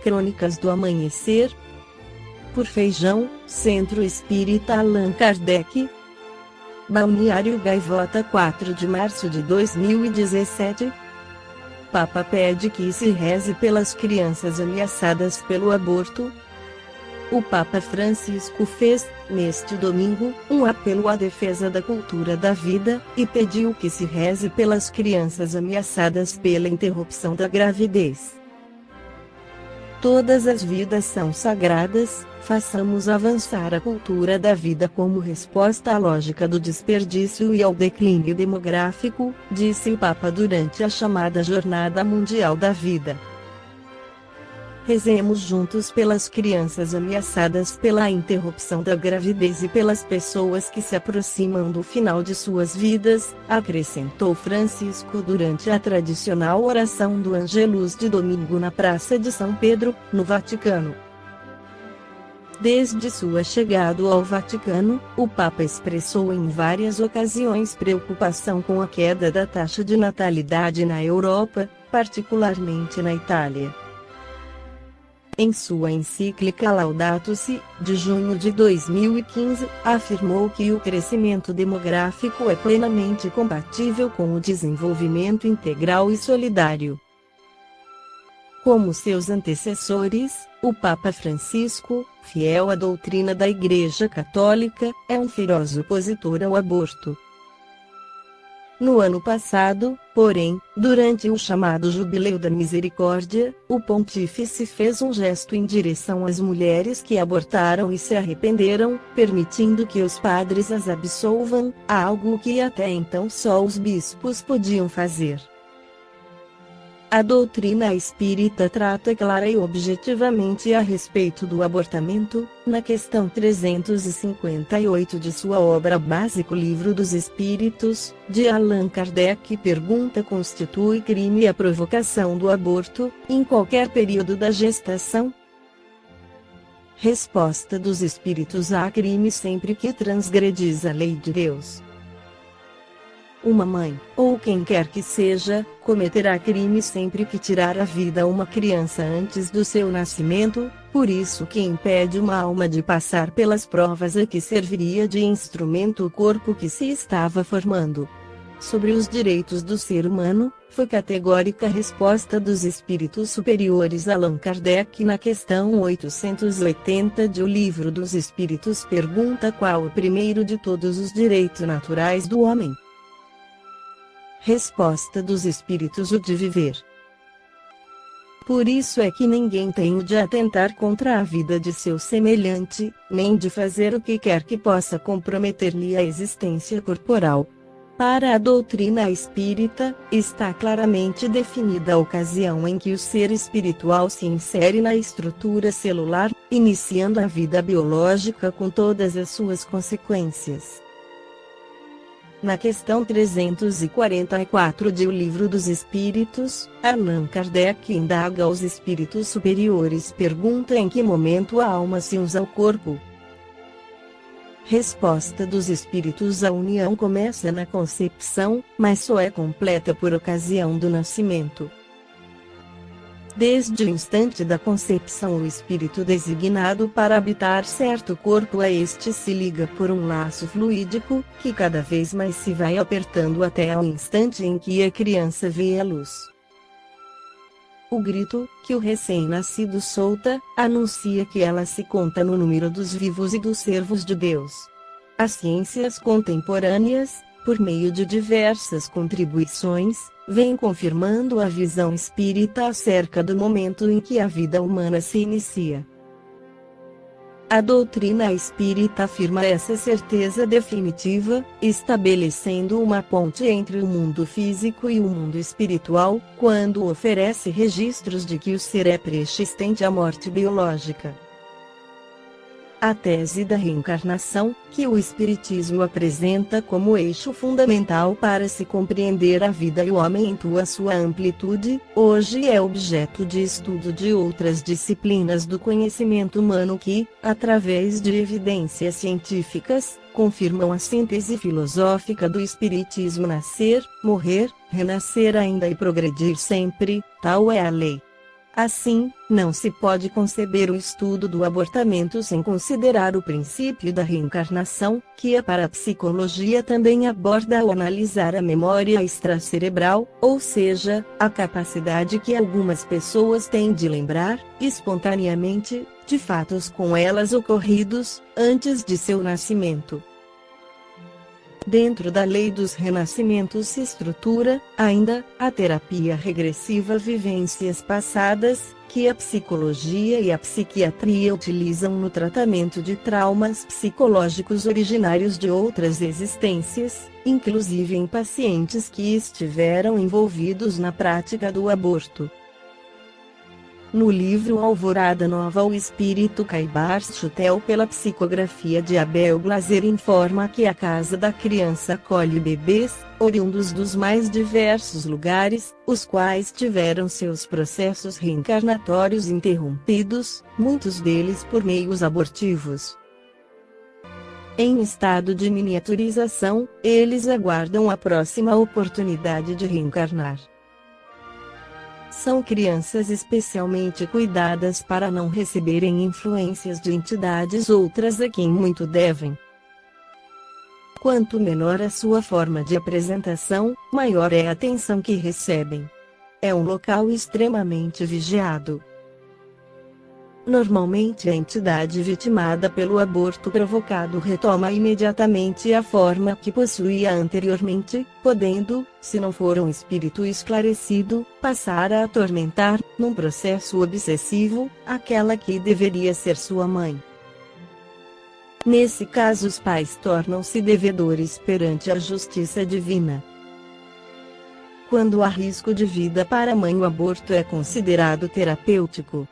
Crônicas do Amanhecer, por Feijão, Centro Espírita Allan Kardec. Balneário Gaivota, 4 de março de 2017. Papa pede que se reze pelas crianças ameaçadas pelo aborto. O Papa Francisco fez, neste domingo, um apelo à defesa da cultura da vida, e pediu que se reze pelas crianças ameaçadas pela interrupção da gravidez. Todas as vidas são sagradas, façamos avançar a cultura da vida como resposta à lógica do desperdício e ao declínio demográfico, disse o Papa durante a chamada Jornada Mundial da Vida. Rezemos juntos pelas crianças ameaçadas pela interrupção da gravidez e pelas pessoas que se aproximam do final de suas vidas, acrescentou Francisco durante a tradicional oração do Angelus de domingo na Praça de São Pedro, no Vaticano. Desde sua chegada ao Vaticano, o Papa expressou em várias ocasiões preocupação com a queda da taxa de natalidade na Europa, particularmente na Itália. Em sua encíclica Laudato Si, de junho de 2015, afirmou que o crescimento demográfico é plenamente compatível com o desenvolvimento integral e solidário. Como seus antecessores, o Papa Francisco, fiel à doutrina da Igreja Católica, é um feroz opositor ao aborto. No ano passado, porém, durante o chamado Jubileu da Misericórdia, o pontífice fez um gesto em direção às mulheres que abortaram e se arrependeram, permitindo que os padres as absolvam, algo que até então só os bispos podiam fazer. A doutrina espírita trata clara e objetivamente a respeito do abortamento, na questão 358 de sua obra básica Livro dos Espíritos, de Allan Kardec pergunta: constitui crime a provocação do aborto, em qualquer período da gestação? Resposta dos Espíritos: há crime sempre que transgredis a lei de Deus. Uma mãe, ou quem quer que seja, cometerá crime sempre que tirar a vida a uma criança antes do seu nascimento, por isso que impede uma alma de passar pelas provas a que serviria de instrumento o corpo que se estava formando. Sobre os direitos do ser humano, foi categórica a resposta dos espíritos superiores Allan Kardec na questão 880 de O Livro dos Espíritos pergunta qual o primeiro de todos os direitos naturais do homem. Resposta dos Espíritos: o de viver. Por isso é que ninguém tem o de atentar contra a vida de seu semelhante, nem de fazer o que quer que possa comprometer-lhe a existência corporal. Para a doutrina espírita, está claramente definida a ocasião em que o ser espiritual se insere na estrutura celular, iniciando a vida biológica com todas as suas consequências. Na questão 344 de O Livro dos Espíritos, Allan Kardec indaga aos espíritos superiores pergunta: em que momento a alma se usa ao corpo? Resposta dos Espíritos: a união começa na concepção, mas só é completa por ocasião do nascimento. Desde o instante da concepção, o espírito designado para habitar certo corpo a este se liga por um laço fluídico, que cada vez mais se vai apertando até ao instante em que a criança vê a luz. O grito, que o recém-nascido solta, anuncia que ela se conta no número dos vivos e dos servos de Deus. As ciências contemporâneas, por meio de diversas contribuições, vem confirmando a visão espírita acerca do momento em que a vida humana se inicia. A doutrina espírita afirma essa certeza definitiva, estabelecendo uma ponte entre o mundo físico e o mundo espiritual, quando oferece registros de que o ser é persistente à morte biológica. A tese da reencarnação, que o Espiritismo apresenta como eixo fundamental para se compreender a vida e o homem em toda a sua amplitude, hoje é objeto de estudo de outras disciplinas do conhecimento humano que, através de evidências científicas, confirmam a síntese filosófica do Espiritismo: nascer, morrer, renascer ainda e progredir sempre, tal é a lei. Assim, não se pode conceber o estudo do abortamento sem considerar o princípio da reencarnação, que a parapsicologia também aborda ao analisar a memória extracerebral, ou seja, a capacidade que algumas pessoas têm de lembrar, espontaneamente, de fatos com elas ocorridos, antes de seu nascimento. Dentro da lei dos renascimentos se estrutura, ainda, a terapia regressiva vivências passadas, que a psicologia e a psiquiatria utilizam no tratamento de traumas psicológicos originários de outras existências, inclusive em pacientes que estiveram envolvidos na prática do aborto. No livro Alvorada Nova, o espírito Caibar Chutel, pela psicografia de Abel Glaser, informa que a Casa da Criança acolhe bebês, oriundos dos mais diversos lugares, os quais tiveram seus processos reencarnatórios interrompidos, muitos deles por meios abortivos. Em estado de miniaturização, eles aguardam a próxima oportunidade de reencarnar. São crianças especialmente cuidadas para não receberem influências de entidades outras a quem muito devem. Quanto menor a sua forma de apresentação, maior é a atenção que recebem. É um local extremamente vigiado. Normalmente a entidade vitimada pelo aborto provocado retoma imediatamente a forma que possuía anteriormente, podendo, se não for um espírito esclarecido, passar a atormentar, num processo obsessivo, aquela que deveria ser sua mãe. Nesse caso, os pais tornam-se devedores perante a justiça divina. Quando há risco de vida para a mãe, o aborto é considerado terapêutico.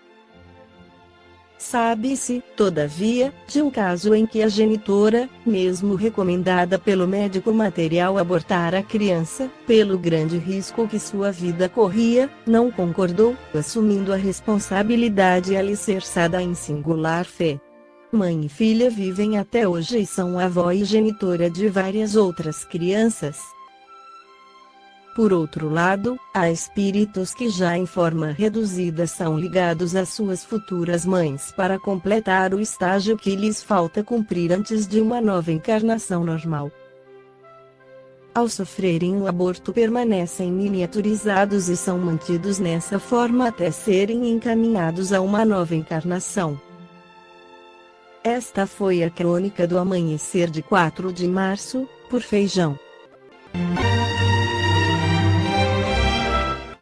Sabe-se, todavia, de um caso em que a genitora, mesmo recomendada pelo médico material abortar a criança, pelo grande risco que sua vida corria, não concordou, assumindo a responsabilidade alicerçada em singular fé. Mãe e filha vivem até hoje e são avó e genitora de várias outras crianças. Por outro lado, há espíritos que já em forma reduzida são ligados às suas futuras mães para completar o estágio que lhes falta cumprir antes de uma nova encarnação normal. Ao sofrerem o aborto, permanecem miniaturizados e são mantidos nessa forma até serem encaminhados a uma nova encarnação. Esta foi a crônica do amanhecer de 4 de março, por Feijão.